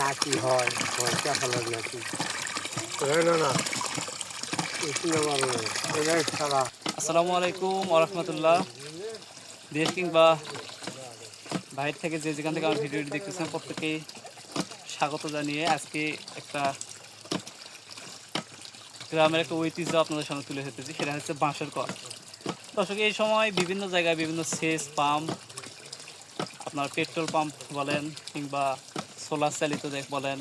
নাকি হয় পয়সা হলো নাকি না না আসসালামু আলাইকুম ওরহমতুল্লাহ। দেশ কিংবা বাইরে থেকে যেখান থেকে আমার ভিডিওটি দেখতেছেন প্রত্যেকেই স্বাগত জানিয়ে আজকে একটা গ্রামের একটা ঐতিহ্য আপনাদের সামনে তুলে ধরতেছি, সেটা হচ্ছে বাঁশের কল। দর্শক, এই সময় বিভিন্ন জায়গায় বিভিন্ন সেচ পাম্প, আপনার পেট্রোল পাম্প বলেন কিংবা সোলার চালিত বলেন,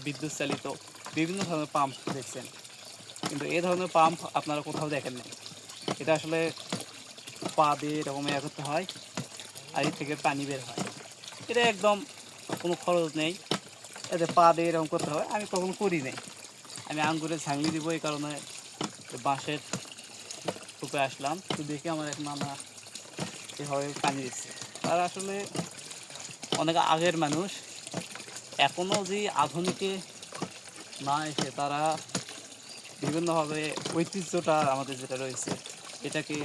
বিদ্যুৎ চালিত বিভিন্ন ধরনের পাম্প দেখছেন, কিন্তু এই ধরনের পাম্প আপনারা কোথাও দেখেন না। এটা আসলে পা দিয়ে এরকম করতে হয় আর এর থেকে পানি বের হয়। এটা একদম কোনো খরচ নেই, এতে পা দিয়ে এরকম করতে হয়। আমি কখনো করি নাই, আমি আঙ্গুরে ঝাঙলি দিব এই কারণে বাঁশের কূপে আসলাম। তো দেখে আমার এক মামা এভাবে পানি দিচ্ছে। তারা আসলে অনেক আগের মানুষ, এখনও যে আধুনিকে না এসে তারা বিভিন্নভাবে ঐতিহ্যটা আমাদের যেটা রয়েছে এটাকে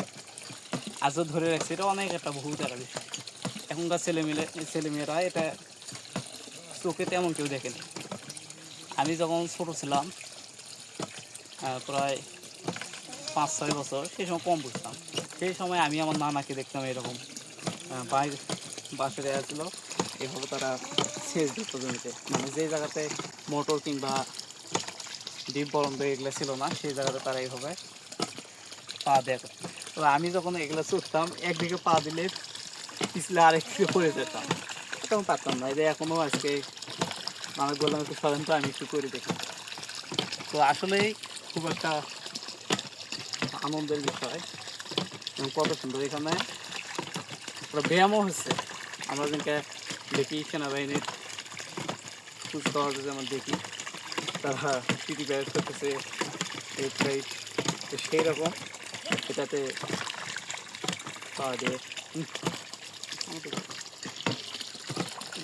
আজও ধরে রাখছে। এটা অনেক একটা বহু টাকার বিষয়। এখনকার ছেলেমেয়েরা এটা চোখে তেমন কেউ দেখেনি। আমি যখন ছোটো ছিলাম, প্রায় 5-6 বছর, সেই সময় কম বুঝতাম। সেই সময় আমি আমার নানাকে দেখতাম এরকম বাঁশের ছিল, এভাবে তারা সেচ দিত জমিতে। মানে যে জায়গাতে মোটর কিংবা ডিপ বরন্দ এগুলো ছিল না, সেই জায়গাতে তারা এইভাবে পা দেয়। তো আমি যখন এগুলো ছুটতাম, একদিকে পা দিলে পিছলে আরেকদিকে পড়ে যেতাম, তখন পারতাম না। এই যে এখনও আজকে মানুষ বললাম একটু সরেন, তো আমি একটু করে দেখি। তো আসলেই খুব একটা আনন্দের বিষয় এবং কত সুন্দর। এখানে ব্যায়ামও হচ্ছে। আমরা যেখানে দেখি সেনাবাহিনীর কুচকাওয়াজে যেমন দেখি তারা টিটি ব্যায়াম করতেছে, তো সেই রকম এটাতে পাওয়া যায়।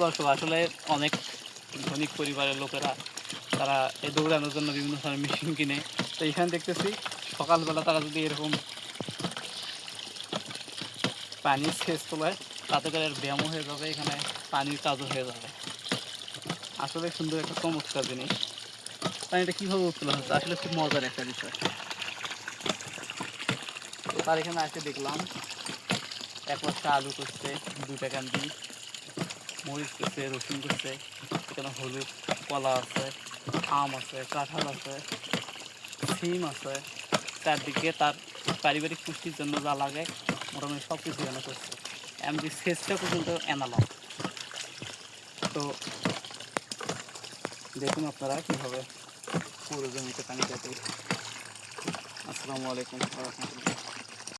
দর্শক, আসলে অনেক ধনিক পরিবারের লোকেরা তারা এই দৌড়ানোর জন্য বিভিন্ন ধরনের মেশিন কিনে। তো এখানে দেখতেছি সকালবেলা তারা যদি এরকম পানি সেচ তোলায়, তাতে করে ব্যায়ামও হয়ে যাবে, এখানে পানির কাজও হয়ে যাবে। আসলে সুন্দর একটা চমৎকার জিনিস। পানিটা কীভাবে উত্তোলন হচ্ছে আসলে খুব মজার একটা বিষয়। তার এখানে এসে দেখলাম এক বস্তা আলু করছে, 2 কান্দি মরিচ করছে, রসুন করছে, এখানে হলুদ, কলা আছে, আম আছে, কাঁঠাল আছে, সিম আছে। চারদিকে তার পারিবারিক পুষ্টির জন্য যা লাগে মোটামুটি সব কিছু এনে করছে। এমনকি সেচটা পর্যন্ত এনালাম। তো দেখুন আপনারা কীভাবে পুরো জমিতে পানি কাটে। আসসালামু আলাইকুম ওয়া রাহমাতুল্লাহ।